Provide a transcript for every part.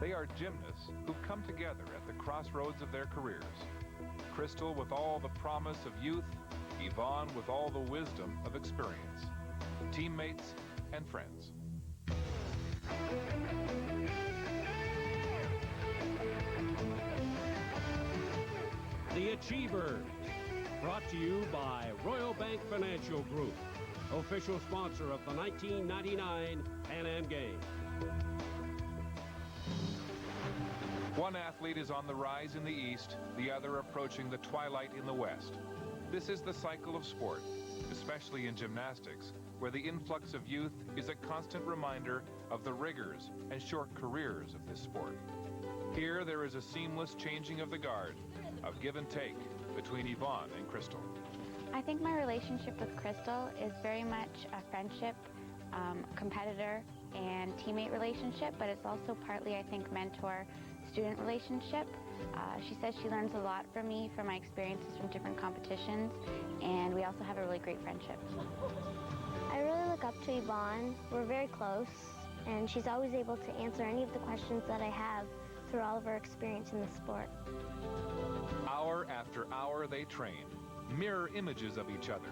They are gymnasts who've come together at the crossroads of their careers. Crystal with all the promise of youth, Ivonne with all the wisdom of experience. Teammates and friends. The Achievers, brought to you by Royal Bank Financial Group, official sponsor of the 1999 Pan Am Games. One athlete is on the rise in the East, the other approaching the twilight in the West. This is the cycle of sport, especially in gymnastics, where the influx of youth is a constant reminder of the rigors and short careers of this sport. Here, there is a seamless changing of the guard, of give and take between Ivonne and Crystal. I think my relationship with Crystal is very much a friendship, competitor, and teammate relationship, but it's also partly, I think, mentor-student relationship. She says she learns a lot from me, from my experiences from different competitions, and we also have a really great friendship. I really look up to Ivonne. We're very close, and she's always able to answer any of the questions that I have through all of her experience in the sport. Hour after hour they train, mirror images of each other,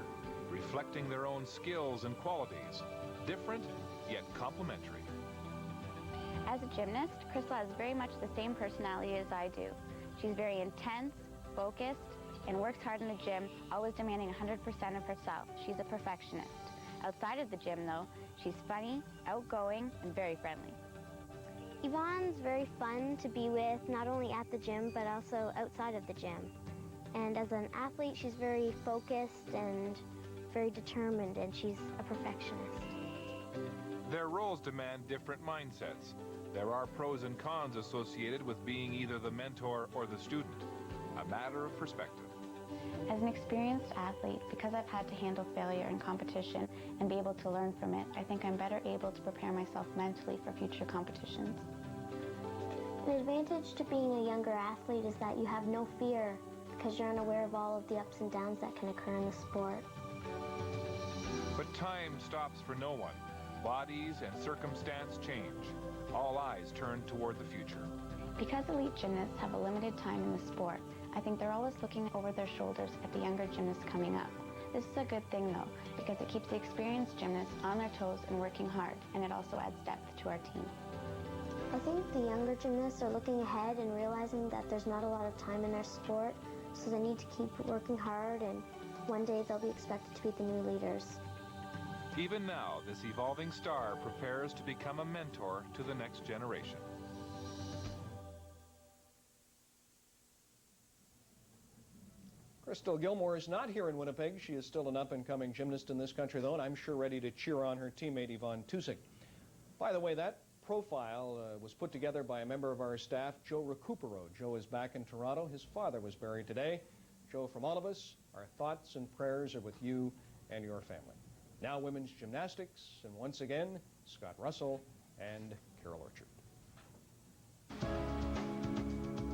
reflecting their own skills and qualities, different yet complementary. As a gymnast, Crystal has very much the same personality as I do. She's very intense, focused, and works hard in the gym, always demanding 100% of herself. She's a perfectionist. Outside of the gym, though, she's funny, outgoing, and very friendly. Yvonne's very fun to be with, not only at the gym, but also outside of the gym. And as an athlete, she's very focused and very determined, and she's a perfectionist. Their roles demand different mindsets. There are pros and cons associated with being either the mentor or the student, a matter of perspective. As an experienced athlete, because I've had to handle failure in competition and be able to learn from it, I think I'm better able to prepare myself mentally for future competitions. An advantage to being a younger athlete is that you have no fear because you're unaware of all of the ups and downs that can occur in the sport. But time stops for no one. Bodies and circumstance change. All eyes turn toward the future. Because elite gymnasts have a limited time in the sport, I think they're always looking over their shoulders at the younger gymnasts coming up. This is a good thing, though, because it keeps the experienced gymnasts on their toes and working hard, and it also adds depth to our team. I think the younger gymnasts are looking ahead and realizing that there's not a lot of time in their sport, so they need to keep working hard, and one day they'll be expected to be the new leaders. Even now, this evolving star prepares to become a mentor to the next generation. Crystal Gilmore is not here in Winnipeg. She is still an up-and-coming gymnast in this country, though, and I'm sure ready to cheer on her teammate, Ivonne Tusk. By the way, that profile was put together by a member of our staff, Joe Recupero. Joe is back in Toronto. His father was buried today. Joe, from all of us, our thoughts and prayers are with you and your family. Now women's gymnastics, and once again, Scott Russell and Carol Orchard.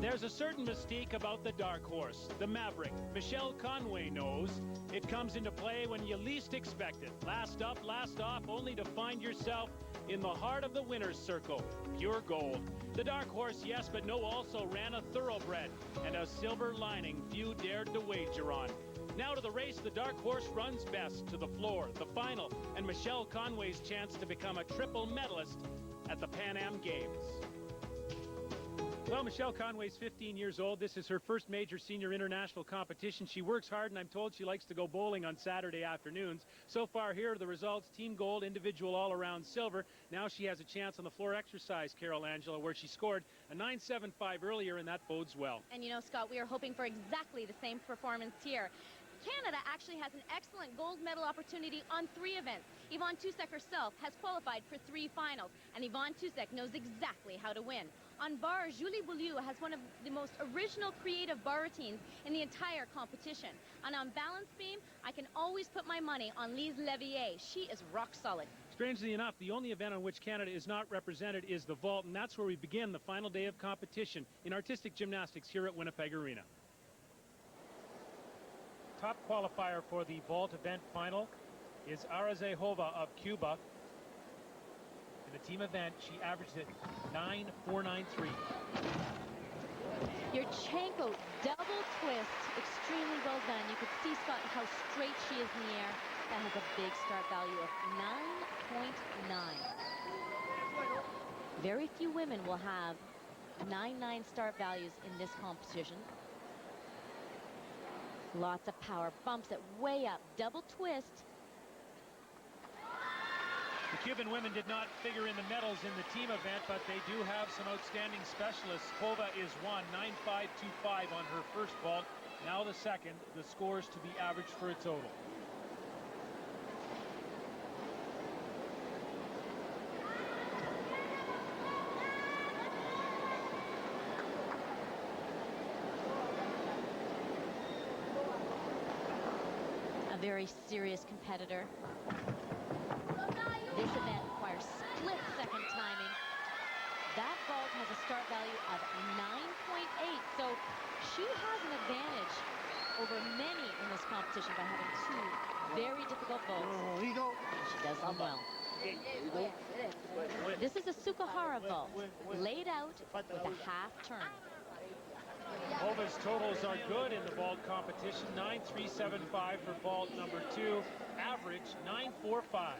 There's a certain mystique about the dark horse, the Maverick. Michelle Conway knows it comes into play when you least expect it. Last up, last off, only to find yourself in the heart of the winner's circle. Pure gold. The dark horse, yes, but no also ran a thoroughbred and a silver lining few dared to wager on. Now to the race the dark horse runs best, to the floor, the final, and Michelle Conway's chance to become a triple medalist at the Pan Am Games. Well, Michelle Conway's 15 years old. This is her first major senior international competition. She works hard, and I'm told she likes to go bowling on Saturday afternoons. So far, here are the results. Team gold, individual all-around silver. Now she has a chance on the floor exercise, Carol Angela, where she scored a 9.75 earlier, and that bodes well. And you know, Scott, we are hoping for exactly the same performance here. Canada actually has an excellent gold medal opportunity on 3 events. Ivonne Tusk herself has qualified for 3 finals, and Ivonne Tusk knows exactly how to win. On bar, Julie Beaulieu has one of the most original creative bar routines in the entire competition. And on balance beam, I can always put my money on Lise Levier. She is rock solid. Strangely enough, the only event on which Canada is not represented is the vault, and that's where we begin the final day of competition in artistic gymnastics here at Winnipeg Arena. Top qualifier for the vault event final is Arazehova of Cuba. In the team event, she averaged at 9.493. Yurchenko double twist, extremely well done. You could see, Scott, how straight she is in the air. That has a big start value of 9.9. Very few women will have 9.9 start values in this competition. Lots of power, bumps it way up, double twist. The Cuban women did not figure in the medals in the team event, but they do have some outstanding specialists. Kova is one, 9.525 on her first vault. Now the second, the scores to be averaged for a total. A very serious competitor. This event requires split-second timing. That vault has a start value of 9.8, so she has an advantage over many in this competition by having two very difficult vaults. And she does them well. This is a Sukahara vault, laid out with a half turn. Kova's totals are good in the vault competition. 9.375 for vault number 2. Average 9.45.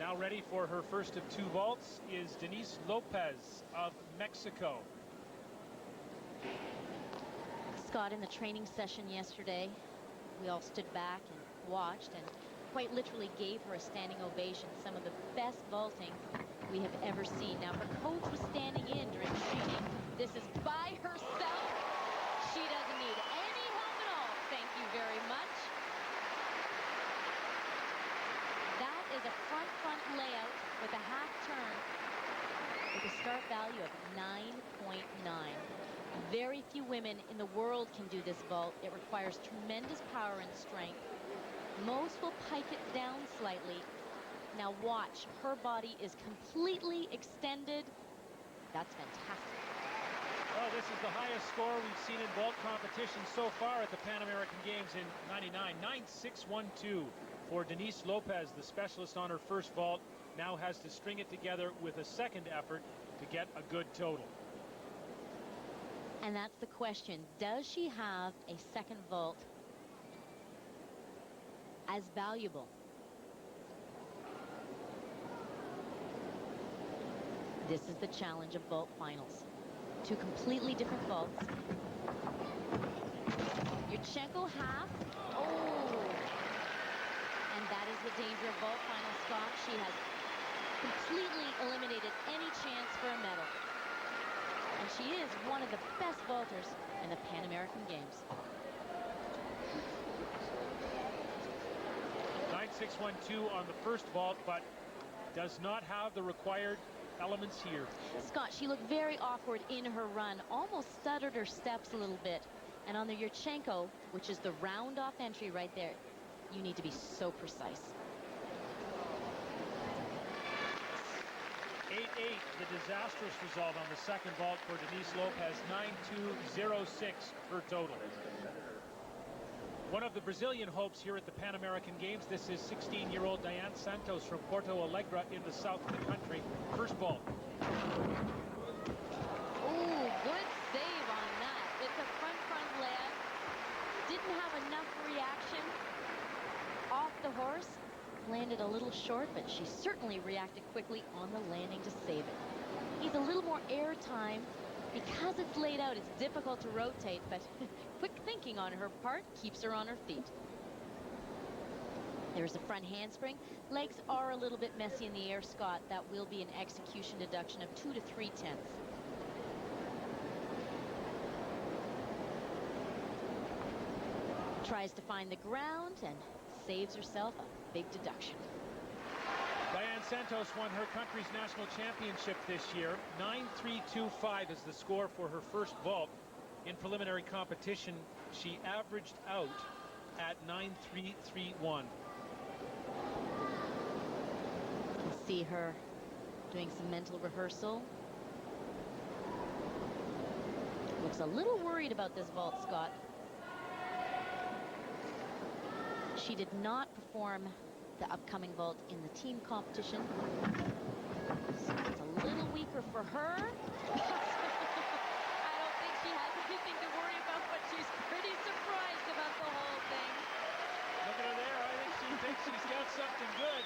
Now ready for her first of 2 vaults is Denise Lopez of Mexico. Scott, in the training session yesterday, we all stood back and watched and quite literally gave her a standing ovation. Some of the best vaulting we have ever seen. Now, her coach was standing in during training. This is by herself. She doesn't need any help at all. Thank you very much. That is a front layout with a half turn with a start value of 9.9. Very few women in the world can do this vault. It requires tremendous power and strength. Most will pike it down slightly. Now watch, her body is completely extended. That's fantastic. Well, this is the highest score we've seen in vault competition so far at the Pan American Games in '99. 9.612 for Denise Lopez, the specialist on her first vault. Now has to string it together with a second effort to get a good total. And that's the question. Does she have a second vault as valuable? This is the challenge of vault finals. 2 completely different vaults. Yurchenko half. Oh! And that is the danger of vault finals, Scott. She has completely eliminated any chance for a medal. And she is one of the best vaulters in the Pan American Games. 9.612 on the first vault, but does not have the required elements here. Scott, she looked very awkward in her run, almost stuttered her steps a little bit. And on the Yurchenko, which is the round off entry right there, you need to be so precise. 8.8, the disastrous result on the second vault for Denise Lopez. 9.206 her total. One of the Brazilian hopes here at the Pan American Games. This is 16-year-old Diane Santos from Porto Alegre in the south of the country. First vault. Ooh, good save on that. It's a front layout. Didn't have enough reaction off the horse. Landed a little short, but she certainly reacted quickly on the landing to save it. Needs a little more air time. Because it's laid out, it's difficult to rotate, but quick thinking on her part keeps her on her feet. There's a front handspring. Legs are a little bit messy in the air, Scott. That will be an execution deduction of 2 to 3 tenths. Tries to find the ground and saves herself a big deduction. Diane Santos won her country's national championship this year. 9.325 is the score for her first vault. In preliminary competition, she averaged out at 9.331. See her doing some mental rehearsal. Looks a little worried about this vault, Scott. She did not perform the upcoming vault in the team competition. So it's a little weaker for her. I don't think she has anything to worry about, but she's pretty surprised about the whole thing. Look at her there. I think she thinks she's got something good.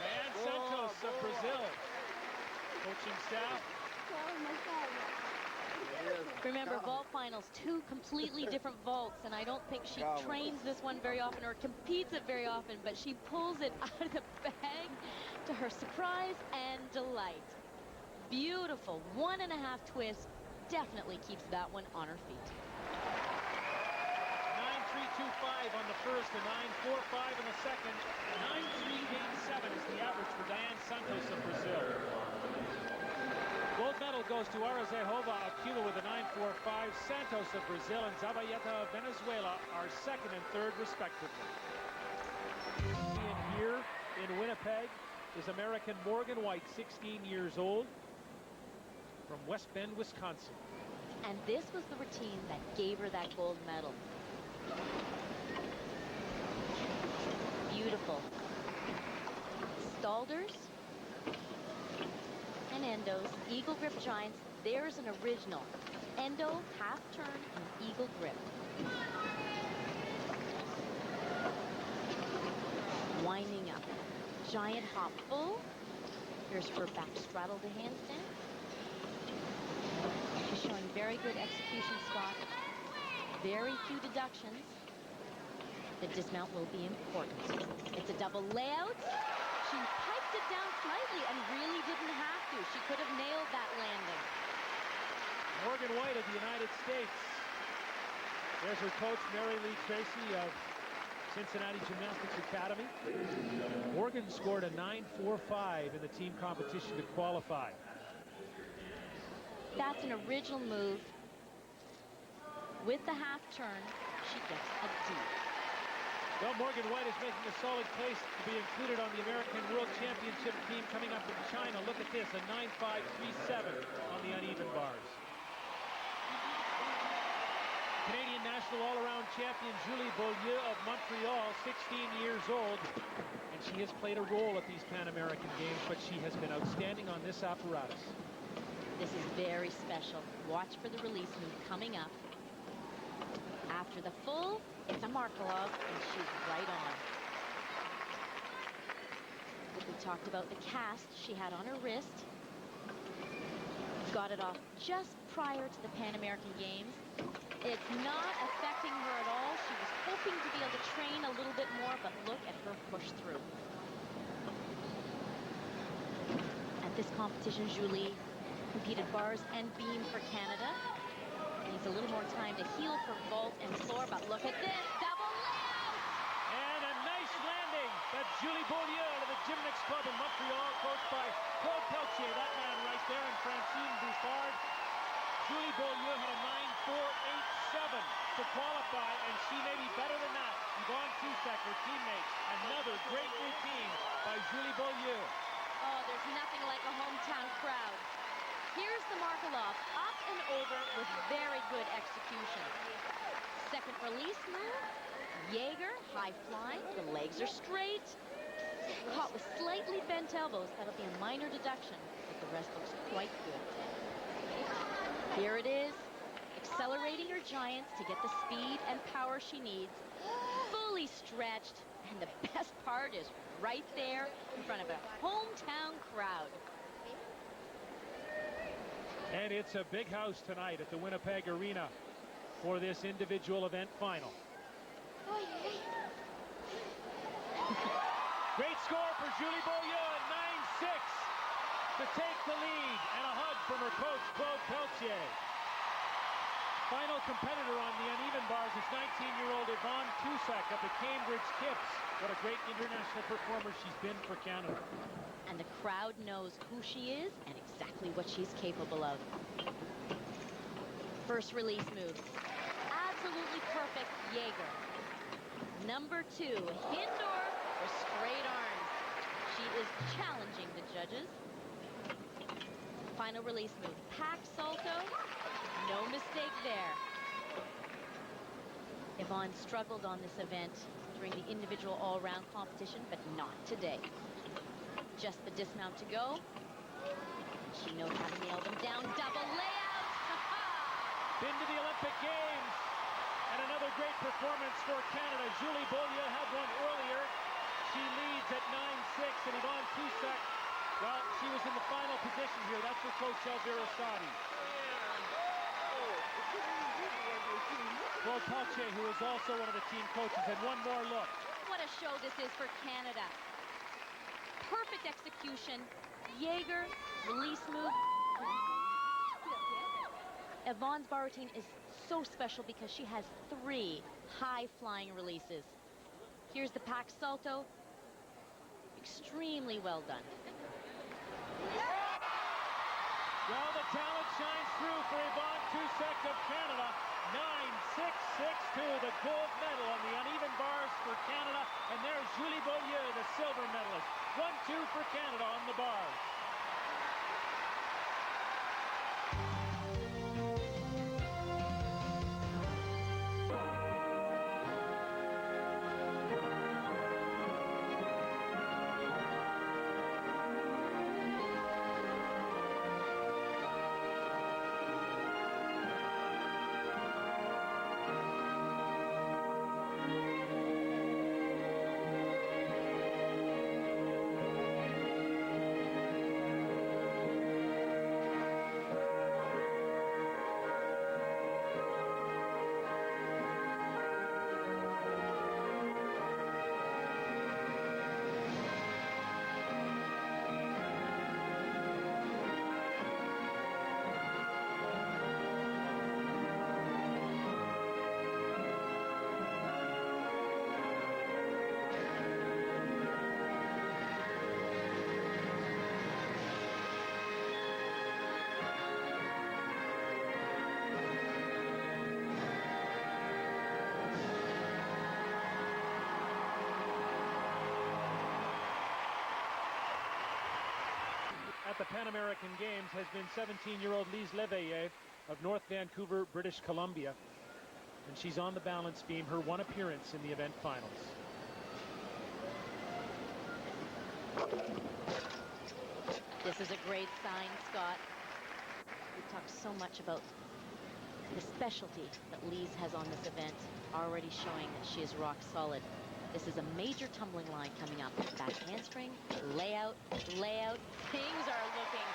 Diane Santos of Brazil. Coaching staff. Remember, vault finals, 2 completely different vaults, and I don't think she trains this one very often or competes it very often, but she pulls it out of the bag to her surprise and delight. Beautiful 1.5 twist. Definitely keeps that one on her feet. 9.325 on the first and 9.45 in the second. 9.387 is the average for Diane Santos of Brazil. Gold medal goes to Arazejova of Cuba with a 9.45. Santos of Brazil and Zabayeta of Venezuela are second and third, respectively. And here in Winnipeg is American Morgan White, 16 years old, from West Bend, Wisconsin. And this was the routine that gave her that gold medal. Beautiful. Stalders and endos, eagle grip giants. There's an original. Endo, half turn, and eagle grip. Winding up. Giant hop full. Here's her back straddle to handstand. She's showing very good execution, Scott. Very few deductions. The dismount will be important. It's a double layout. She piped it down slightly and really didn't have to. She could have nailed that landing. Morgan White of the United States. There's her coach, Mary Lee Tracy of Cincinnati Gymnastics Academy. Morgan scored a 9.45 in the team competition to qualify. That's an original move. With the half turn, she gets a D. Well, Morgan White is making a solid case to be included on the American World Championship team coming up in China. Look at this, a 9.537 on the uneven bars. Canadian national all-around champion Julie Beaulieu of Montreal, 16 years old, and she has played a role at these Pan American Games, but she has been outstanding on this apparatus. This is very special. Watch for the release move coming up. After the full, it's a Markelov, and she's right on. We talked about the cast she had on her wrist. Got it off just prior to the Pan American Games. It's not affecting her at all. She was hoping to be able to train a little bit more, but look at her push through. At this competition, Julie competed bars and beam for Canada. Needs a little more time to heal for vault and floor, but look at this, double layout! And a nice landing. That's Julie Beaulieu of the Gymnastics Club in Montreal, coached by Claude Peltier, that man right there, and Francine Bouffard. Julie Beaulieu had a 9.487 to qualify, and she may be better than that. Ivonne Tusk, her teammates. Another great routine by Julie Beaulieu. Oh, there's nothing like a hometown crowd. Here's the Markelov, up and over with very good execution. Second release move, Jaeger, high flying, the legs are straight. Caught with slightly bent elbows, that'll be a minor deduction, but the rest looks quite good. Here it is, accelerating her giants to get the speed and power she needs. Fully stretched, and the best part is right there in front of a hometown crowd. And it's a big house tonight at the Winnipeg Arena for this individual event final. Great score for Julie Beaulieu at 9.6 to take the lead, and a hug from her coach, Claude Peltier. Final competitor on the uneven bars is 19-year-old Ivonne Tusk of the Cambridge Kips. What a great international performer she's been for Canada. And the crowd knows who she is and exactly what she's capable of. First release move. Absolutely perfect, Jaeger. Number 2, Hindorf for straight arms. She is challenging the judges. Final release move. Pack salto. No mistake there. Ivonne struggled on this event during the individual all-around competition, but not today. Just the dismount to go. She knows how to nail them down. Double layout. Been to the Olympic Games. And another great performance for Canada. Julie Beaulieu had one earlier. She leads at 9-6, and Ivonne Tusk, well, she was in the final position here. That's for Coach Elvira Sadi. Claude Palche, who is also one of the team coaches, had one more look. What a show this is for Canada. Perfect execution. Jaeger, release move. Yvonne's bar routine is so special because she has 3 high-flying releases. Here's the pack salto. Extremely well done. Well, the talent shines through for Ivonne Tusk of Canada. 9-6-6-2, the gold medal on the uneven bars for Canada. And there's Julie Beaulieu, the silver medalist. 1-2 for Canada on the bars. At the Pan American Games has been 17-year-old Lise Leveille of North Vancouver, British Columbia. And she's on the balance beam, her one appearance in the event finals. This is a great sign, Scott. We've talked so much about the specialty that Lise has on this event, already showing that she is rock solid. This is a major tumbling line coming up. Back handspring, layout, layout. Things are looking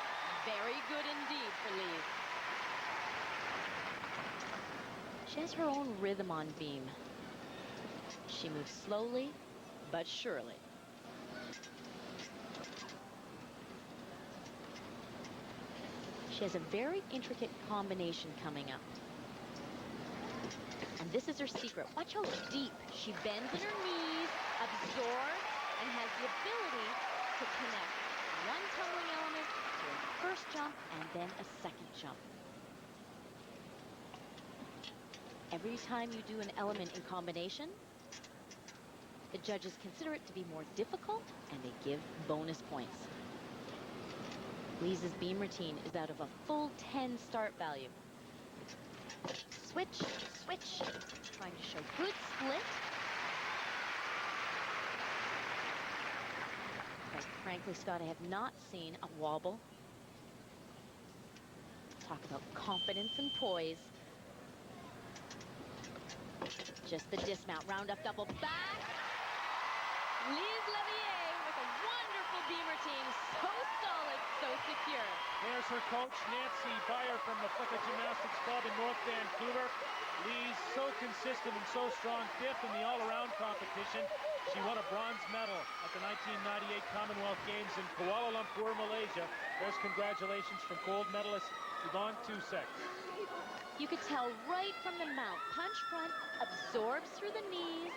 very good indeed for Lise. She has her own rhythm on beam. She moves slowly, but surely. She has a very intricate combination coming up. And this is her secret. Watch how deep she bends in her knees, absorbs, and has the ability to connect one tumbling element to a first jump and then a second jump. Every time you do an element in combination, the judges consider it to be more difficult and they give bonus points. Lise's beam routine is out of a full 10 start value. Switch, switch, trying to show good split. But frankly, Scott, I have not seen a wobble. Talk about confidence and poise. Just the dismount, round up, double back. Lise Leveille with a wonderful beam routine, so solid, so secure. There's her coach, Nancy Beyer from the Flicka Gymnastics Club in North Vancouver. Lise, so consistent and so strong, 5th in the all-around competition. She won a bronze medal at the 1998 Commonwealth Games in Kuala Lumpur, Malaysia. There's congratulations from gold medalist Ivonne Tusk. You could tell right from the mount. Punch front, absorbs through the knees,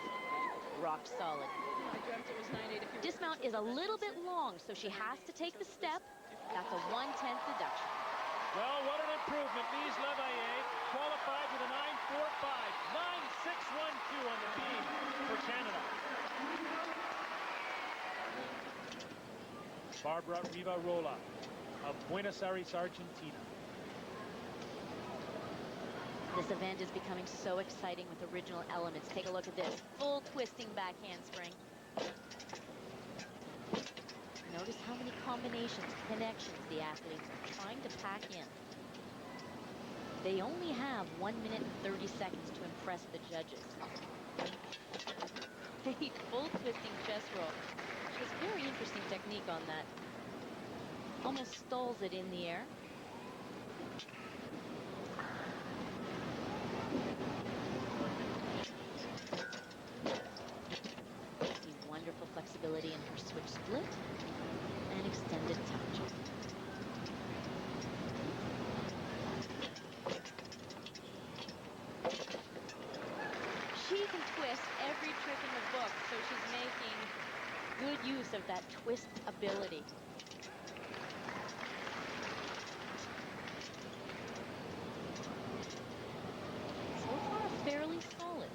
rock solid. Dismount is a little bit long, so she has to take the step. That's a 1/10 deduction. Well, what an improvement. Lise Leveille qualified with a 9.45. 9.612 on the beam for Canada. Barbara Rivarola of Buenos Aires, Argentina. This event is becoming so exciting with original elements. Take a look at this. Full twisting back handspring. Notice how many combinations, connections the athletes are trying to pack in. They only have 1 minute and 30 seconds to impress the judges. A full twisting chest roll. She has very interesting technique on that. Almost stalls it in the air. See wonderful flexibility in her switch split and extended touch. She can twist every trick in the book, so she's making good use of that twist ability. So far, fairly solid.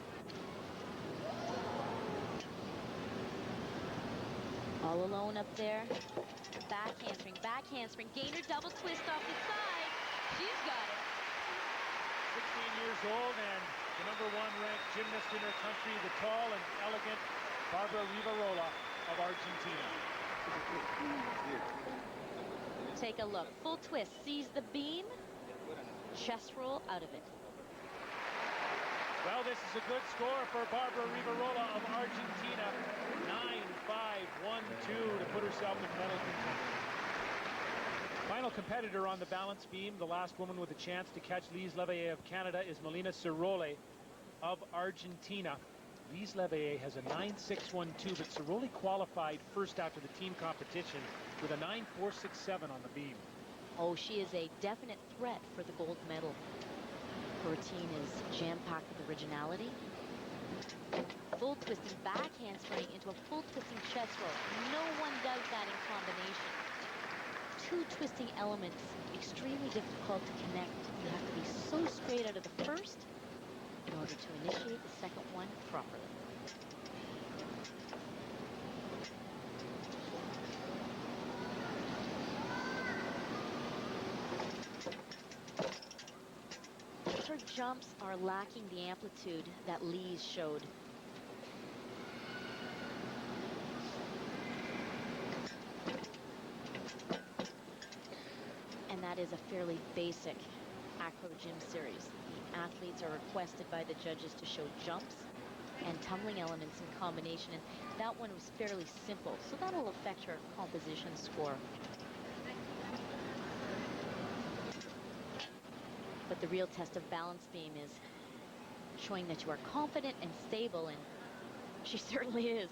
All alone up there. Back handspring, gainer double twist off the side. She's got it. 16 years old and the #1 ranked gymnast in her country, the tall and elegant Barbara Rivarola of Argentina. Take a look. Full twist, sees the beam, chest roll out of it. Well, this is a good score for Barbara Rivarola of Argentina. 9-5-1-2 to put herself in medal contention. Final competitor on the balance beam, the last woman with a chance to catch Lise Leveillé of Canada, is Melina Ciroli of Argentina. Lise Leveillé has a 9.612, but Ciroli qualified first after the team competition with a 9.467 on the beam. Oh, she is a definite threat for the gold medal. Her routine is jam-packed with originality. Full twisting back handspring into a full twisting chest roll. No one does that in combination. Two twisting elements, extremely difficult to connect. You have to be so straight out of the first in order to initiate the second one properly. Her jumps are lacking the amplitude that Lise showed. And that is a fairly basic acro gym series. The athletes are requested by the judges to show jumps and tumbling elements in combination, and that one was fairly simple, so that'll affect her composition score. But the real test of balance beam is showing that you are confident and stable, and she certainly is.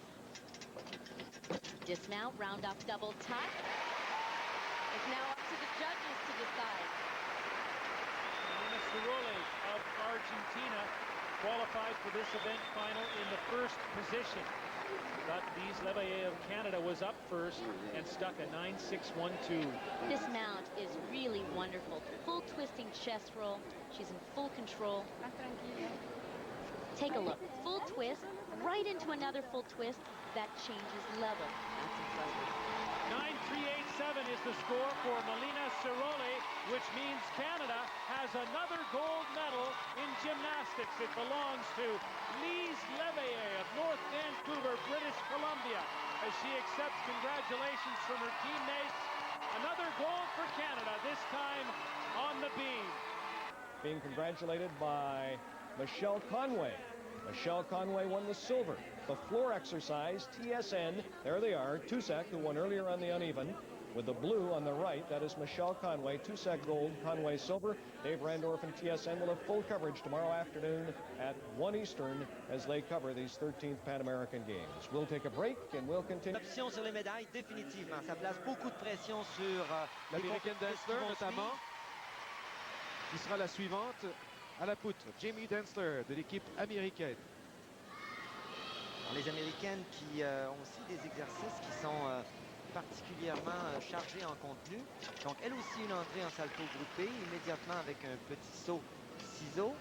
Dismount, round off double tuck. It's now up to the judges to decide. Melina Ciroli of Argentina qualified for this event final in the first position. But Lise Leveillé of Canada was up first and stuck a 9.612. This mount is really wonderful. Full twisting chest roll. She's in full control. Take a look. Full twist, right into another full twist. That changes level. That's impressive. 9.387 is the score for Melina Ciroli, which means Canada has another gold medal in gymnastics. It belongs to Lise Leveillé of North Vancouver, British Columbia, as she accepts congratulations from her teammates. Another gold for Canada, this time on the beam. Being congratulated by Michelle Conway. Michelle Conway won the silver. The floor exercise, TSN, there they are. Tusk, who won earlier on the uneven, with the blue on the right. That is Michelle Conway. Tusk gold, Conway silver. Dave Randorf and TSN will have full coverage tomorrow afternoon at 1 Eastern as they cover these 13th Pan American Games. We'll take a break and we'll continue. L'option sur les médailles, définitivement. Ça place beaucoup de pression sur l'American Densler, notamment, qui sera la suivante à la poutre. Jamie Densler de l'équipe américaine. Les Américaines qui ont aussi des exercices qui sont particulièrement chargés en contenu. Donc, elle aussi, une entrée en salto groupé, immédiatement avec un petit saut ciseau.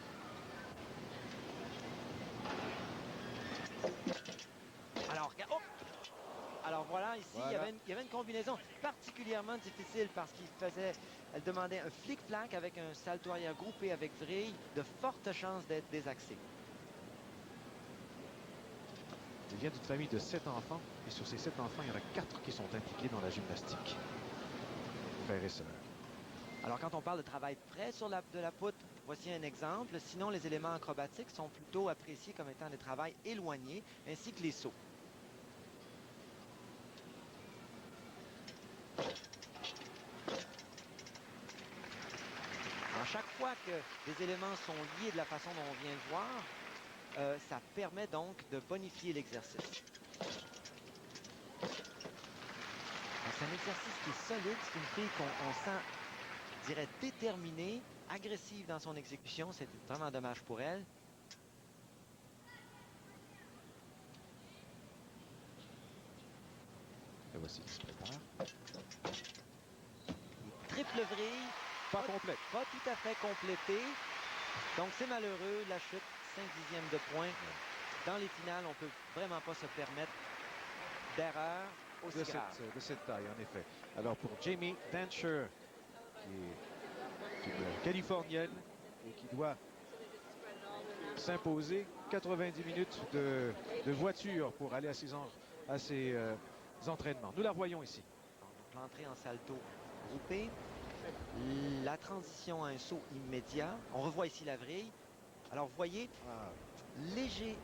Alors Alors voilà, ici, Voilà. il y avait une combinaison particulièrement difficile parce elle demandait un flic-flac avec un salto arrière groupé avec vrille, de fortes chances d'être désaxé. Il vient d'une famille de 7 enfants, et sur ces 7 enfants, il y en a 4 qui sont impliqués dans la gymnastique. Frères et sœurs. Alors quand on parle de travail près sur de la poutre, voici un exemple. Sinon, les éléments acrobatiques sont plutôt appréciés comme étant des travails éloignés, ainsi que les sauts. À chaque fois que des éléments sont liés de la façon dont on vient de voir, ça permet donc de bonifier l'exercice. C'est un exercice qui est solide. C'est une fille qu'on sent, je dirais, déterminée, agressive dans son exécution. C'est vraiment dommage pour elle. Et voici qui se prépare. Triple vrille. Pas complète. Pas tout à fait complété. Donc c'est malheureux. La chute, 5/10 de point. Dans les finales, on ne peut vraiment pas se permettre d'erreur aussi grave. De cette taille, en effet. Alors pour Jamie Dancher, qui est une Californienne et qui doit s'imposer 90 minutes de voiture pour aller à ses entraînements. Nous la voyons ici. Donc l'entrée en salto groupé, la transition à un saut immédiat. On revoit ici la vrille. Alors vous voyez, léger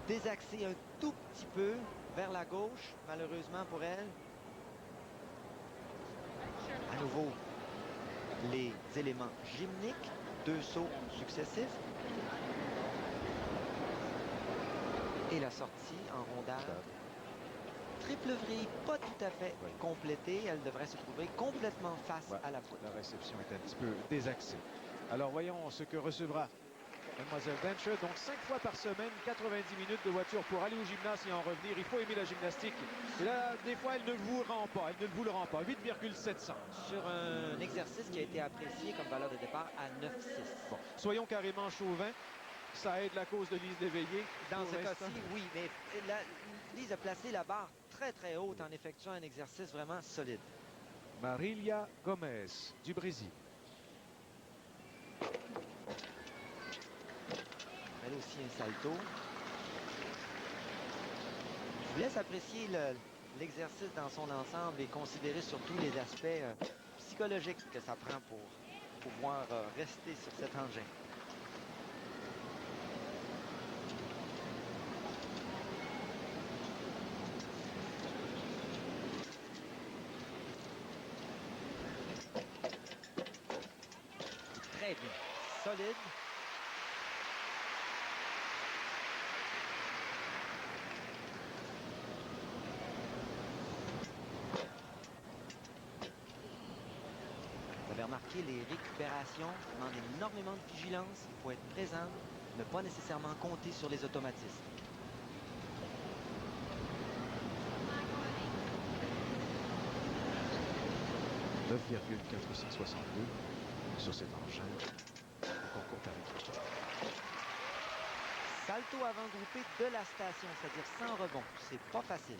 désaxé un tout petit peu vers la gauche, malheureusement pour elle. À nouveau, les éléments gymniques, 2 sauts successifs. Et la sortie en rondage. Triple vrille, pas tout à fait complétée. Elle devrait se trouver complètement face à la poutre. La réception est un petit peu désaxée. Alors voyons ce que recevra Mademoiselle Dancher. Donc 5 fois par semaine, 90 minutes de voiture pour aller au gymnase et en revenir. Il faut aimer la gymnastique. Et là, des fois, elle ne vous rend pas. Elle ne vous le rend pas. 8,700. Sur un exercice qui a été apprécié comme valeur de départ à 9,6. Bon, soyons carrément chauvins. Ça aide la cause de Lise Léveillé. Dans ce cas-ci, oui, mais Lise a placé la barre très très haute en effectuant un exercice vraiment solide. Marilia Gomez du Brésil. Elle aussi un salto. Je vous laisse apprécier l'exercice dans son ensemble et considérer surtout les aspects psychologiques que ça prend pour pouvoir rester sur cet engin. Très bien. Solide. Vous avez remarqué, les récupérations demandent énormément de vigilance. Il faut être présent, ne pas nécessairement compter sur les automatismes. « 9,462 sur cet engin au concours Paris. Salto avant groupé de la station, c'est-à-dire sans rebond. C'est pas facile.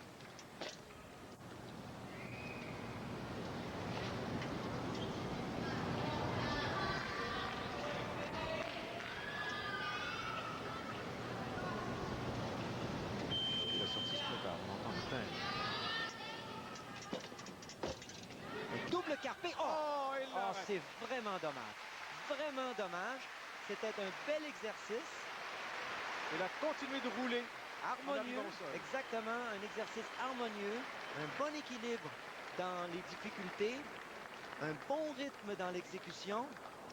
La sortie se prépare, on entend le timbre. Un double carpé. C'est vraiment dommage. Vraiment dommage. C'était un bel exercice. Il a continué de rouler. Harmonieux, exactement, un exercice harmonieux, un bon équilibre dans les difficultés, un bon rythme dans l'exécution.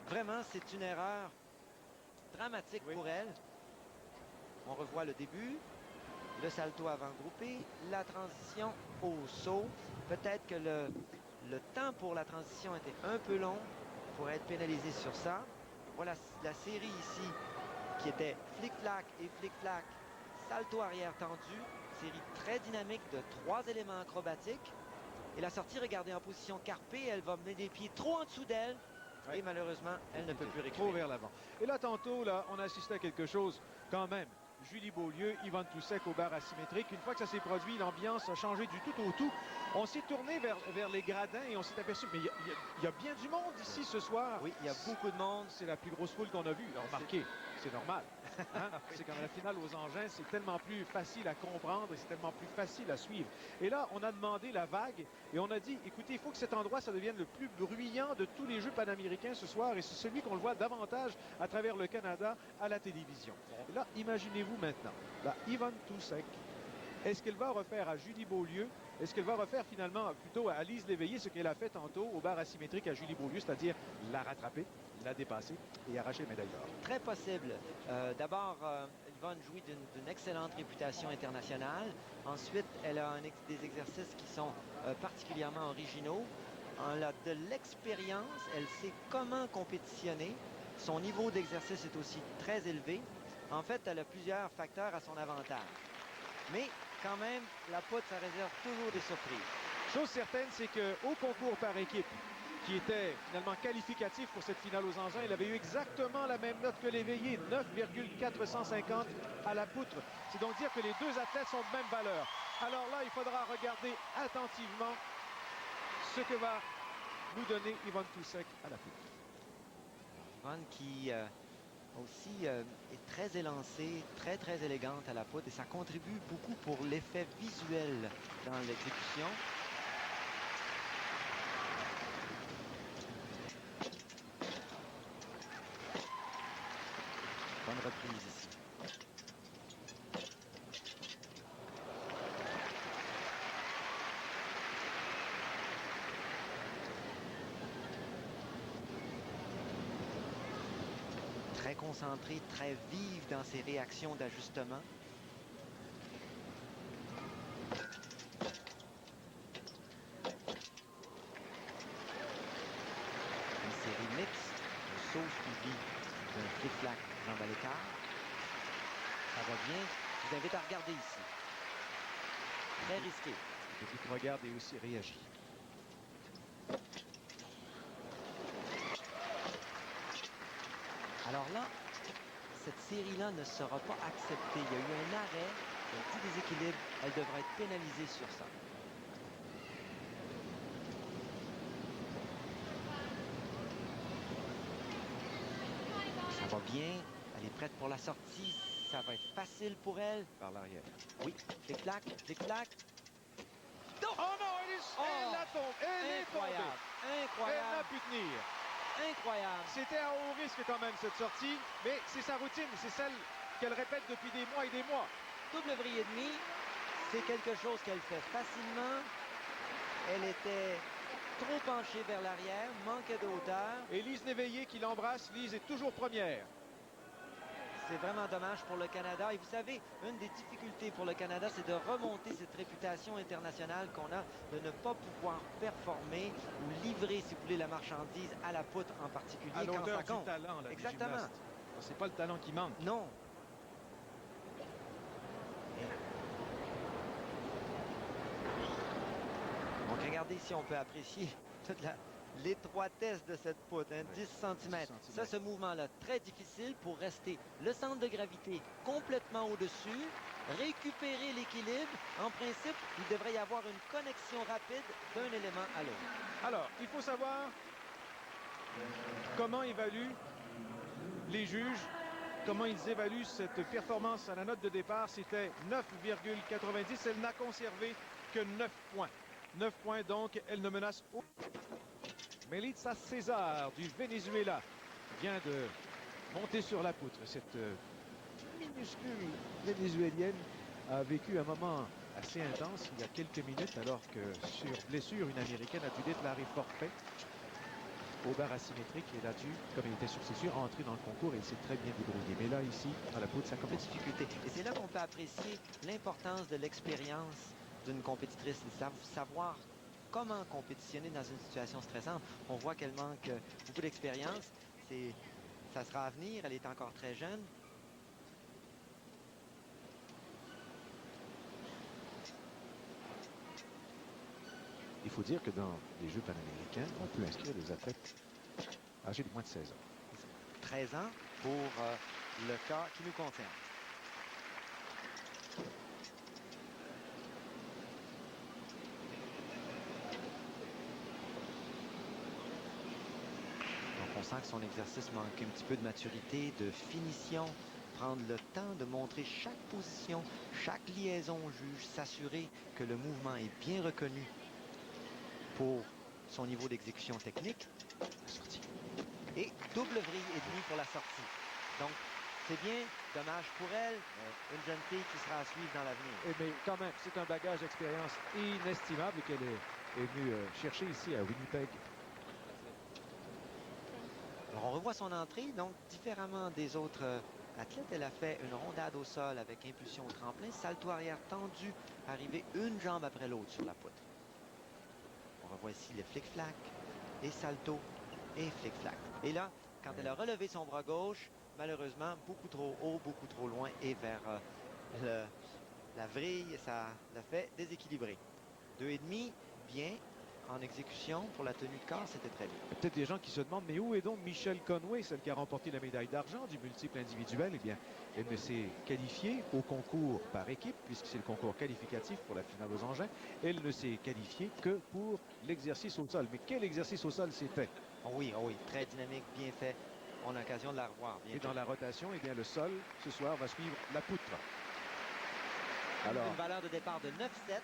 Vraiment, c'est une erreur dramatique pour elle. On revoit le début, le salto avant groupé, la transition au saut. Peut-être que le temps pour la transition était un peu long pour être pénalisé sur ça. Voilà la série ici qui était flic-flac et flic-flac, salto arrière tendu, série très dynamique de 3 éléments acrobatiques. Et la sortie, regardez, en position carpée, elle va mener les pieds trop en dessous d'elle. Ouais. Et malheureusement, elle ne peut plus récupérer. Trop vers l'avant. Et là, tantôt, là, on a assisté à quelque chose quand même Julie Beaulieu, Ivonne Tusk au bar asymétrique. Une fois que ça s'est produit, l'ambiance a changé du tout au tout. On s'est tourné vers les gradins et on s'est aperçu, mais il y a bien du monde ici ce soir. Oui, il y a beaucoup de monde. C'est la plus grosse foule qu'on a vue. Remarquez, c'est normal. Hein? C'est quand la finale aux engins, c'est tellement plus facile à comprendre et c'est tellement plus facile à suivre. Et là, on a demandé la vague et on a dit, écoutez, il faut que cet endroit, ça devienne le plus bruyant de tous les Jeux panaméricains ce soir et c'est celui qu'on le voit davantage à travers le Canada à la télévision. Et là, imaginez-vous maintenant, là, Ivonne Tusk, est-ce qu'elle va refaire à Julie Beaulieu? Est-ce qu'elle va refaire finalement plutôt à Lise Léveillé ce qu'elle a fait tantôt au bar asymétrique à Julie Beaulieu, c'est-à-dire la rattraper, la dépasser et arracher le médaille d'or? Très possible. D'abord, Yvonne jouit d'une excellente réputation internationale. Ensuite, elle a des exercices qui sont particulièrement originaux. Elle a de l'expérience, elle sait comment compétitionner. Son niveau d'exercice est aussi très élevé. En fait, elle a plusieurs facteurs à son avantage. Mais quand même, la poutre, ça réserve toujours des surprises. Chose certaine, c'est qu'au concours par équipe, qui était finalement qualificatif pour cette finale aux engins, il avait eu exactement la même note que l'éveillé, 9,450 à la poutre. C'est donc dire que les deux athlètes sont de même valeur. Alors là, il faudra regarder attentivement ce que va nous donner Ivonne Tusk à la poutre. Yvonne qui aussi est très élancée, très élégante à la poutre et ça contribue beaucoup pour l'effet visuel dans l'exécution. Bonne reprise ici. Très concentrée, très vive dans ses réactions d'ajustement. Une série mixte, un saut suivi d'un flic-flac jambe à l'écart. Ça va bien. Je vous invite à regarder ici. Très risqué. Celui qui regarde et aussi réagit. Alors là, cette série-là ne sera pas acceptée. Il y a eu un arrêt, un petit déséquilibre. Elle devra être pénalisée sur ça. Ça va bien. Elle est prête pour la sortie. Ça va être facile pour elle. Par l'arrière. Oui, flic-flac, flic-flac. Oh non, elle la tombe. Elle est tombée. Incroyable. Elle n'a pu tenir. Incroyable. C'était à haut risque quand même cette sortie, mais c'est sa routine, c'est celle qu'elle répète depuis des mois et des mois. Double vrille et demi, c'est quelque chose qu'elle fait facilement. Elle était trop penchée vers l'arrière, manquait de hauteur. Et Lise Léveillé qui l'embrasse, Lise est toujours première. C'est vraiment dommage pour le Canada. Et vous savez, une des difficultés pour le Canada, c'est de remonter cette réputation internationale qu'on a de ne pas pouvoir performer ou livrer, si vous voulez, la marchandise à la poutre en particulier À quand l'auteur ça compte. du talent, là, exactement. C'est pas le talent qui manque. Non. Donc regardez si on peut apprécier toute l'étroitesse de cette poutre, hein, 10 cm. Ça, ce mouvement-là, très difficile pour rester le centre de gravité complètement au-dessus, récupérer l'équilibre. En principe, il devrait y avoir une connexion rapide d'un élément à l'autre. Alors, il faut savoir comment évaluent les juges, comment ils évaluent cette performance à la note de départ. C'était 9,90. Elle n'a conservé que 9 points. 9 points, donc, elle ne menace aucun. Melitza César du Venezuela vient de monter sur la poutre. Cette minuscule vénézuélienne a vécu un moment assez intense il y a quelques minutes alors que sur blessure, une Américaine a dû déclarer forfait au bar asymétrique et elle a dû, comme elle était sur ses yeux, entrer dans le concours et il s'est très bien débrouillé. Mais là, ici, à la poutre, ça commence. Difficulté. Et c'est là qu'on peut apprécier l'importance de l'expérience d'une compétitrice, savoir comment compétitionner dans une situation stressante. On voit qu'elle manque beaucoup d'expérience. Ça sera à venir. Elle est encore très jeune. Il faut dire que dans les Jeux panaméricains, on peut inscrire des athlètes âgés de moins de 16 ans. 13 ans pour le cas qui nous concerne. sent que son exercice manque un petit peu de maturité, de finition, prendre le temps de montrer chaque position, chaque liaison au juge, s'assurer que le mouvement est bien reconnu pour son niveau d'exécution technique. Sortie. Et double vrille et demi pour la sortie. Donc, c'est bien, dommage pour elle, une jeune fille qui sera à suivre dans l'avenir. Mais quand même, c'est un bagage d'expérience inestimable qu'elle est venue chercher ici à Winnipeg. Alors, on revoit son entrée, donc différemment des autres athlètes, elle a fait une rondade au sol avec impulsion au tremplin, salto arrière tendu, arrivé une jambe après l'autre sur la poutre. On revoit ici les flic-flac et salto et flic-flac. Et là, quand elle a relevé son bras gauche, malheureusement, beaucoup trop haut, beaucoup trop loin et vers la vrille, ça l'a fait déséquilibrer. 2,5, bien. En exécution, pour la tenue de corps, c'était très bien. Il y a peut-être des gens qui se demandent, mais où est donc Michelle Conway, celle qui a remporté la médaille d'argent du multiple individuel? Eh bien, elle ne s'est qualifiée au concours par équipe, puisque c'est le concours qualificatif pour la finale aux engins. Elle ne s'est qualifiée que pour l'exercice au sol. Mais quel exercice au sol c'était? Oh oui, très dynamique, bien fait. On a l'occasion de la revoir. Et dans la rotation, eh bien, le sol, ce soir, va suivre la poutre. Alors, une valeur de départ de 9,7.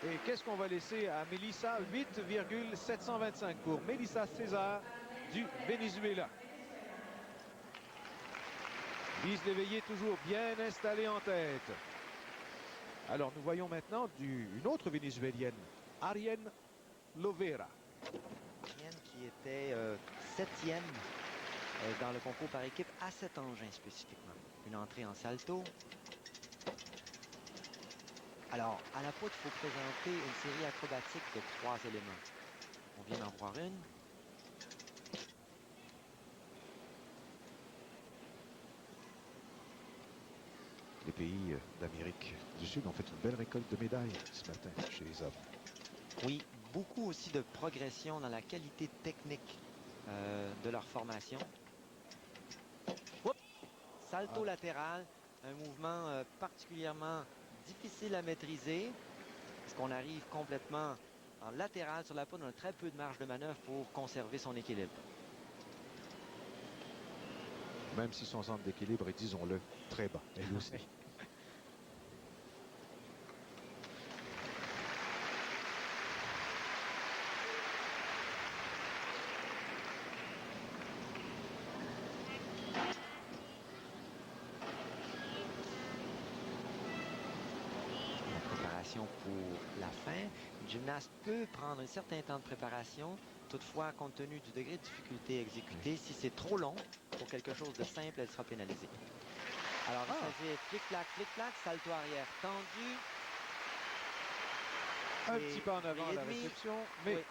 Et qu'est-ce qu'on va laisser à Melissa? 8,725 pour Melissa César du Venezuela. Lise Léveillé toujours bien installée en tête. Alors nous voyons maintenant une autre vénézuélienne, Ariane Lovera. Ariane qui était 7e dans le concours par équipe à cet engin spécifiquement. Une entrée en salto. Alors, à la poutre, il faut présenter une série acrobatique de 3 éléments. On vient d'en voir une. Les pays d'Amérique du Sud ont fait une belle récolte de médailles ce matin chez les hommes. Oui, beaucoup aussi de progression dans la qualité technique de leur formation. Oups! Salto latéral, un mouvement particulièrement difficile à maîtriser, parce qu'on arrive complètement en latéral sur la poutre. On a très peu de marge de manœuvre pour conserver son équilibre. Même si son centre d'équilibre est, disons-le, très bas, elle aussi. Pour la fin, une gymnaste peut prendre un certain temps de préparation. Toutefois, compte tenu du degré de difficulté exécuté, si c'est trop long pour quelque chose de simple, elle sera pénalisée. Alors, il s'agit flic-flac, salto arrière tendu. Un petit pas en avant à la réception, mais... Oui.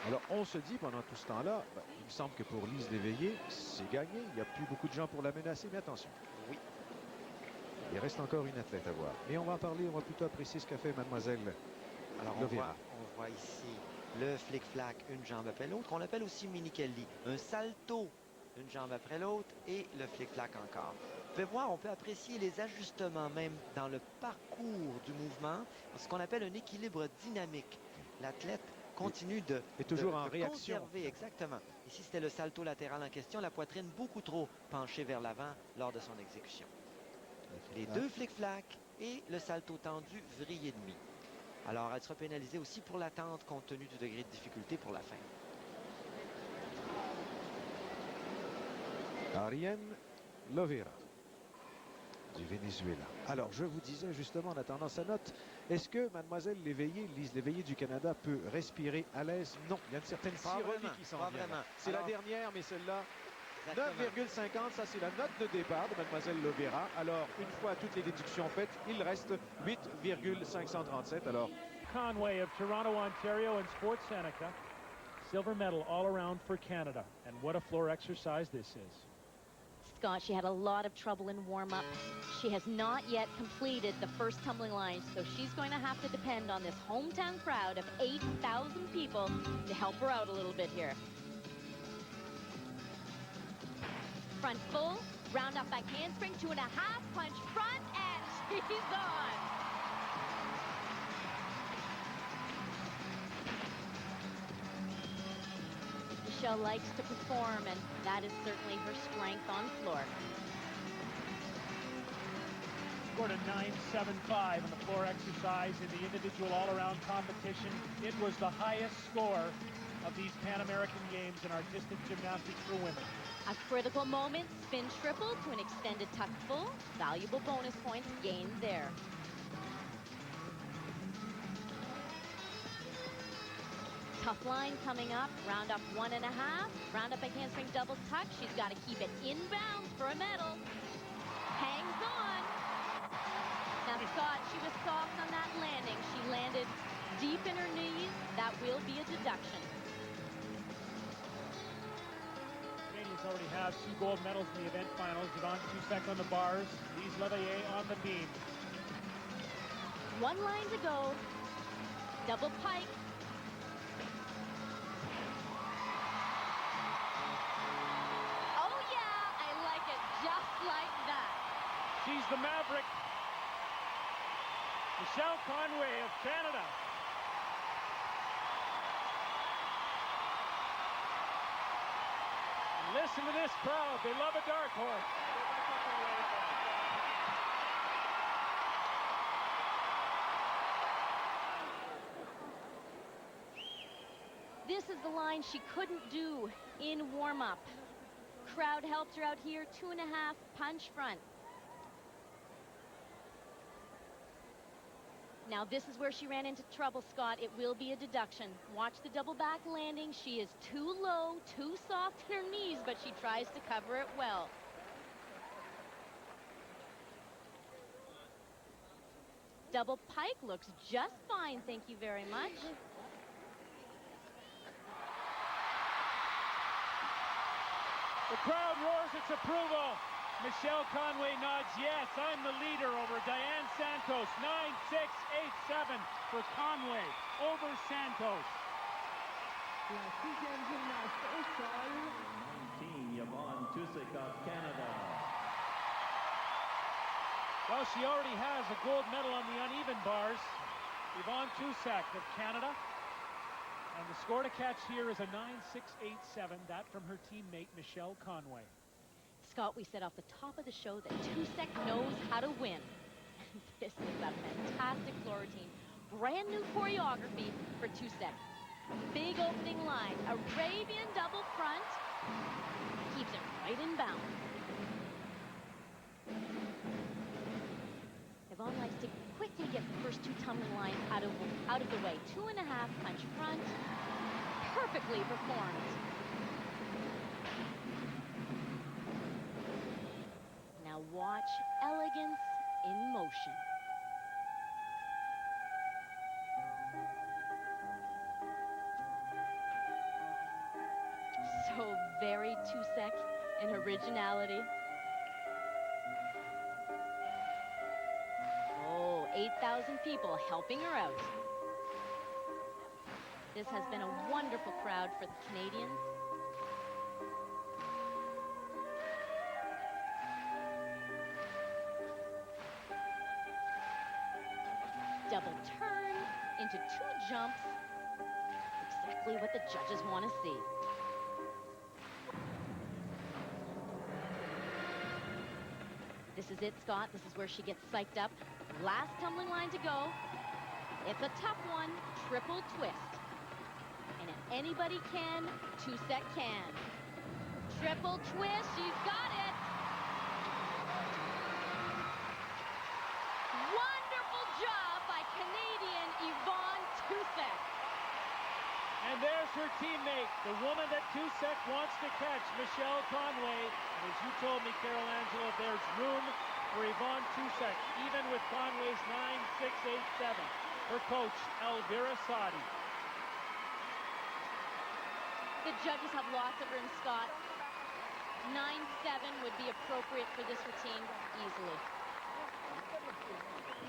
Alors, on se dit pendant tout ce temps-là, il me semble que pour Lise Léveillé, c'est gagné. Il n'y a plus beaucoup de gens pour la menacer, mais attention. Oui. Il reste encore une athlète à voir. Mais on va en parler, on va plutôt apprécier ce qu'a fait mademoiselle. Alors on voit ici le flic-flac, une jambe après l'autre, qu'on appelle aussi mini-kelly. Un salto, une jambe après l'autre, et le flic-flac encore. Vous pouvez voir, on peut apprécier les ajustements même dans le parcours du mouvement, ce qu'on appelle un équilibre dynamique. L'athlète continue de réaction. Conserver, exactement. Ici, c'était le salto latéral en question, la poitrine beaucoup trop penchée vers l'avant lors de son exécution. Les deux flic-flacs et le salto tendu, vrille et demi. Alors, elle sera pénalisée aussi pour l'attente compte tenu du degré de difficulté pour la fin. Ariane Lovera du Venezuela. Alors, je vous disais justement en attendant sa note, est-ce que mademoiselle Léveillé, Lise Léveillé du Canada, peut respirer à l'aise? Non, il y a une certaine ironie qui s'en vient. C'est la dernière, mais celle-là... 9,50, ça c'est la note de départ de mademoiselle Lovera. Alors, une fois toutes les déductions faites, il reste 8,537. Alors, Conway of Toronto, Ontario and Sports Seneca. Silver medal all around for Canada. And what a floor exercise this is. Scott, she had a lot of trouble in warm-up. She has not yet completed the first tumbling line, so she's going to have to depend on this hometown crowd of 8,000 people to help her out a little bit here. Front full, round up back handspring, 2.5 punch front, and she's on. Michelle likes to perform, and that is certainly her strength on floor. Scored a 9.75 on the floor exercise in the individual all-around competition. It was the highest score of these Pan American Games in artistic gymnastics for women. A critical moment, spin triple to an extended tuck full. Valuable bonus points gained there. Tough line coming up, round up 1.5, round up a handspring double tuck. She's got to keep it inbounds for a medal. Hangs on. Now Scott, she was soft on that landing. She landed deep in her knees. That will be a deduction. Canadians already have 2 gold medals in the event finals. Ivonne Tusk on the bars, Lise Leveillé on the beam. 1 line to go. Double pike. Oh yeah, I like it just like that. She's the Maverick. Michelle Conway of Canada. Listen to this crowd. They love a dark horse. This is the line she couldn't do in warm-up. Crowd helped her out here, 2.5 punch front. Now this is where she ran into trouble, Scott. It will be a deduction. Watch the double back landing. She is too low, too soft in her knees, but she tries to cover it well. Double pike looks just fine, thank you very much. The crowd roars its approval. Michelle Conway nods yes. I'm the leader over Diane Santos. 9.687 for Conway over Santos. La 6e gymnaste au sol, 19, Ivonne Tusk of Canada. Well, she already has a gold medal on the uneven bars. Ivonne Tusk of Canada. And the score to catch here is a 9.687. That from her teammate, Michelle Conway. Scott, we said off the top of the show that Tusk knows how to win. This is a fantastic floor routine. Brand new choreography for Tusk. Big opening line, Arabian double front. Keeps it right in bounds. Ivonne likes to quickly get the first 2 tumbling lines out of the way. 2.5 punch front. Perfectly performed. Now watch elegance in motion. So very Tusk in originality. Oh, 8,000 people helping her out. This has been a wonderful crowd for the Canadians. Double turn into 2 jumps. Exactly what the judges want to see. This is it, Scott. This is where she gets psyched up. Last tumbling line to go. It's a tough one. Triple twist. And if anybody can, Tusk can. Triple twist. She's got it. Wonderful job by Canadian Ivonne Tusk. And there's her teammate, the woman that Tusk wants to catch, Michelle Conway. And as you told me, Carol Angela, there's room for Ivonne Tusk, even with Conway's 9.687. Her coach, Elvira Sadi. The judges have lots of room, Scott. 9.7 would be appropriate for this routine easily.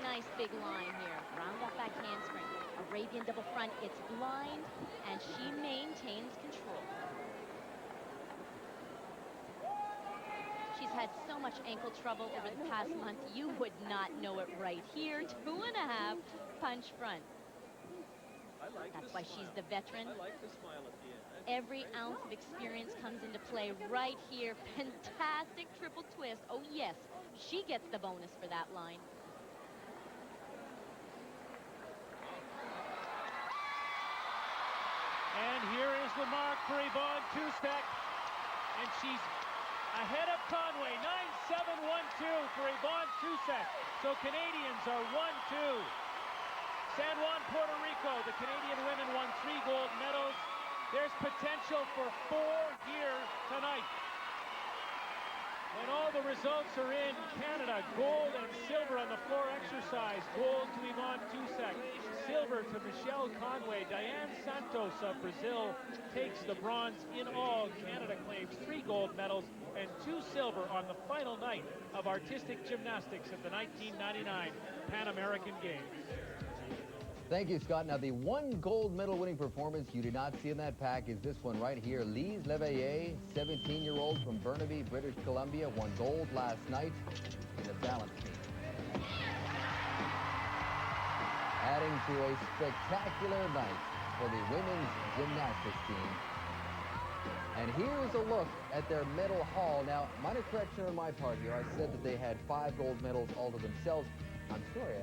Nice big line here. Round up back handspring. Arabian double front. It's blind, and she maintains control. She's had so much ankle trouble over the past month. You would not know it right here. 2.5 punch front. That's why she's the veteran. Every ounce of experience comes into play right here. Fantastic triple twist. Oh, yes, she gets the bonus for that line. And here is the mark for Ivonne Tusk. And she's ahead of Conway. 9-7-1-2 for Ivonne Tusk. So Canadians are 1-2. San Juan, Puerto Rico. The Canadian women won 3 gold medals. There's potential for 4 here tonight. When all the results are in, Canada, gold and silver on the floor exercise. Gold to Ivonne Tusk, silver to Michelle Conway. Diane Santos of Brazil takes the bronze. In all, Canada claims 3 gold medals and 2 silver on the final night of artistic gymnastics at the 1999 Pan American Games. Thank you, Scott. Now, the one gold medal winning performance you did not see in that pack is this one right here. Lise Leveillé, 17-year-old from Burnaby, British Columbia, won gold last night in the balance team. Adding to a spectacular night for the women's gymnastics team. And here's a look at their medal haul. Now, minor correction on my part here. I said that they had 5 gold medals all to themselves. I'm sorry,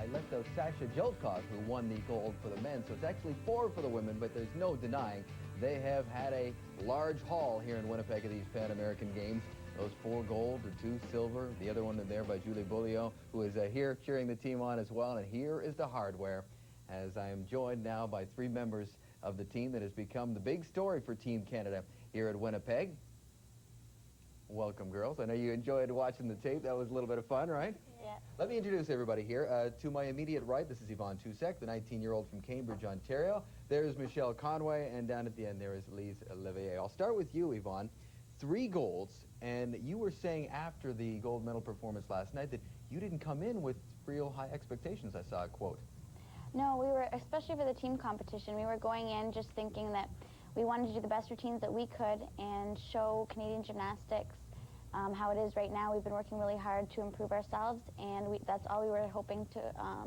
I left out Sasha Jelkov, who won the gold for the men. So it's actually 4 for the women, but there's no denying they have had a large haul here in Winnipeg at these Pan American Games. Those 4 gold, the 2 silver, the other one in there by Julie Beaulieu, who is here cheering the team on as well. And here is the hardware, as I am joined now by 3 members of the team that has become the big story for Team Canada here at Winnipeg. Welcome, girls. I know you enjoyed watching the tape. That was a little bit of fun, right? Yeah. Let me introduce everybody here. To my immediate right, this is Ivonne Tusk, the 19-year-old from Cambridge, Ontario. There's Michelle Conway, and down at the end there is Lise Leveillé. I'll start with you, Ivonne. 3 golds, and you were saying after the gold medal performance last night that you didn't come in with real high expectations, I saw a quote. No, we were, especially for the team competition, we were going in just thinking that we wanted to do the best routines that we could and show Canadian gymnastics how it is right now. We've been working really hard to improve ourselves, and that's all we were hoping to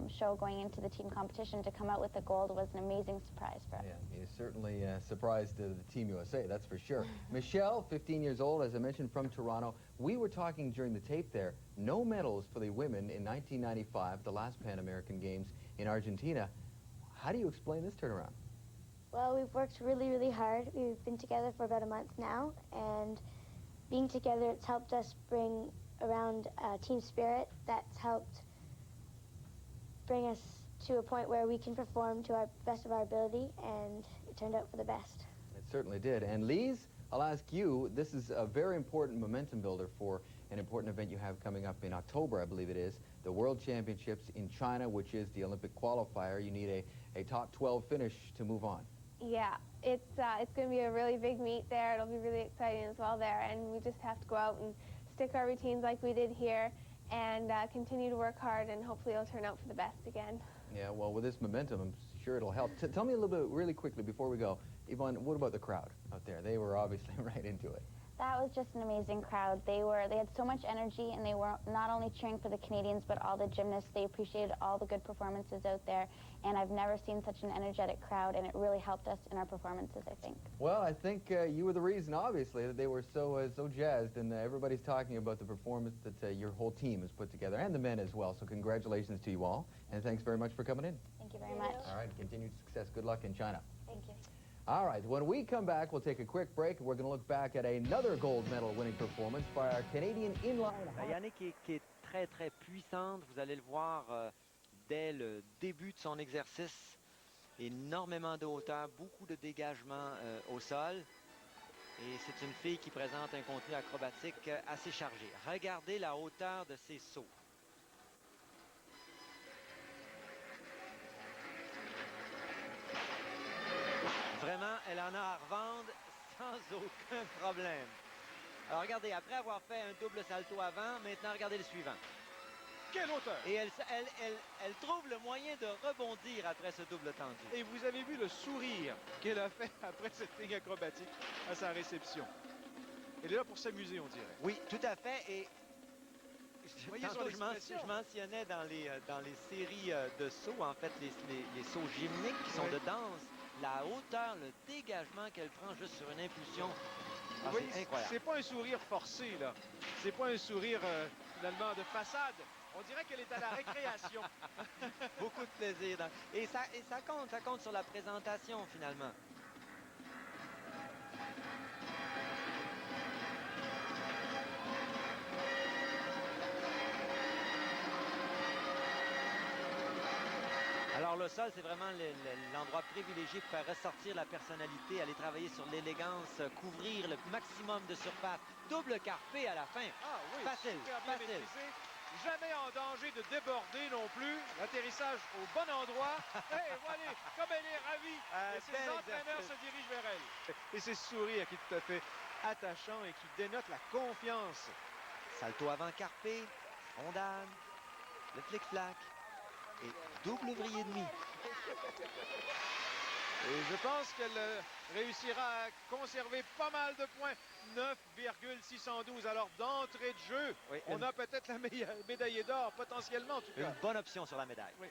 show going into the team competition. To come out with the gold was an amazing surprise for us. Yeah, you certainly surprised the Team USA, that's for sure. Michelle, 15 years old, as I mentioned, from Toronto. We were talking during the tape there, no medals for the women in 1995, the last Pan American Games in Argentina. How do you explain this turnaround? Well, we've worked really, really hard. We've been together for about a month now, and being together, it's helped us bring around team spirit. That's helped bring us to a point where we can perform to our best of our ability, and it turned out for the best. It certainly did. And Lise, I'll ask you, this is a very important momentum builder for an important event you have coming up in October, I believe it is, the World Championships in China, which is the Olympic qualifier. You need a top 12 finish to move on. Yeah, it's going to be a really big meet there. It'll be really exciting as well there, and we just have to go out and stick our routines like we did here and continue to work hard, and hopefully it'll turn out for the best again. Yeah, well, with this momentum, I'm sure it'll help. Tell me a little bit, really quickly, before we go, Ivonne, what about the crowd out there? They were obviously right into it. That was just an amazing crowd. They had so much energy, and they were not only cheering for the Canadians, but all the gymnasts. They appreciated all the good performances out there, and I've never seen such an energetic crowd, and it really helped us in our performances, I think. Well, I think you were the reason, obviously, that they were so jazzed, and everybody's talking about the performance that your whole team has put together, and the men as well. So congratulations to you all, and thanks very much for coming in. Thank you very much. All right, continued success. Good luck in China. Thank you. All right, when we come back, we'll take a quick break. We're going to look back at another gold medal winning performance by our Canadian inline. Yannick qui est très, très puissante. Vous allez le voir dès le début de son exercice. Énormément de hauteur, beaucoup de dégagement au sol. Et c'est une fille qui présente un contenu acrobatique assez chargé. Regardez la hauteur de ses sauts. Vraiment, elle en a à revendre sans aucun problème. Alors regardez, après avoir fait un double salto avant, maintenant regardez le suivant. Quelle hauteur! Et elle trouve le moyen de rebondir après ce double tendu. Et vous avez vu le sourire qu'elle a fait après cette ligne acrobatique à sa réception. Elle est là pour s'amuser, on dirait. Oui, tout à fait. Et Voyez Tantôt, son je expression. mentionnais dans les séries de sauts, en fait, les sauts gymniques qui sont de danse, la hauteur, le dégagement qu'elle prend juste sur une impulsion. Vous Ah, voyez, c'est incroyable. c'est pas un sourire forcé, là. C'est pas un sourire, finalement, de façade. On dirait qu'elle est à la récréation. Beaucoup de plaisir. Et ça compte sur la présentation, finalement. Alors le sol, c'est vraiment l'endroit privilégié pour faire ressortir la personnalité, aller travailler sur l'élégance, couvrir le maximum de surface. Double carpé à la fin. Ah oui, Facile, super bien facile. maîtrisé. Jamais en danger de déborder non plus. L'atterrissage au bon endroit. Et voilà, comme elle est ravie. Et ses bel entraîneurs exercice. se dirigent vers elle. Et ses sourires qui est tout à fait attachant et qui dénotent la confiance. Salto avant carpé, rondade, le flic-flac et double vrille et demi. Et je pense qu'elle réussira à conserver pas mal de points. 9,612. Alors d'entrée de jeu, Oui, on a peut-être la médaille d'or, potentiellement en tout cas. Une bonne option sur la médaille. Oui.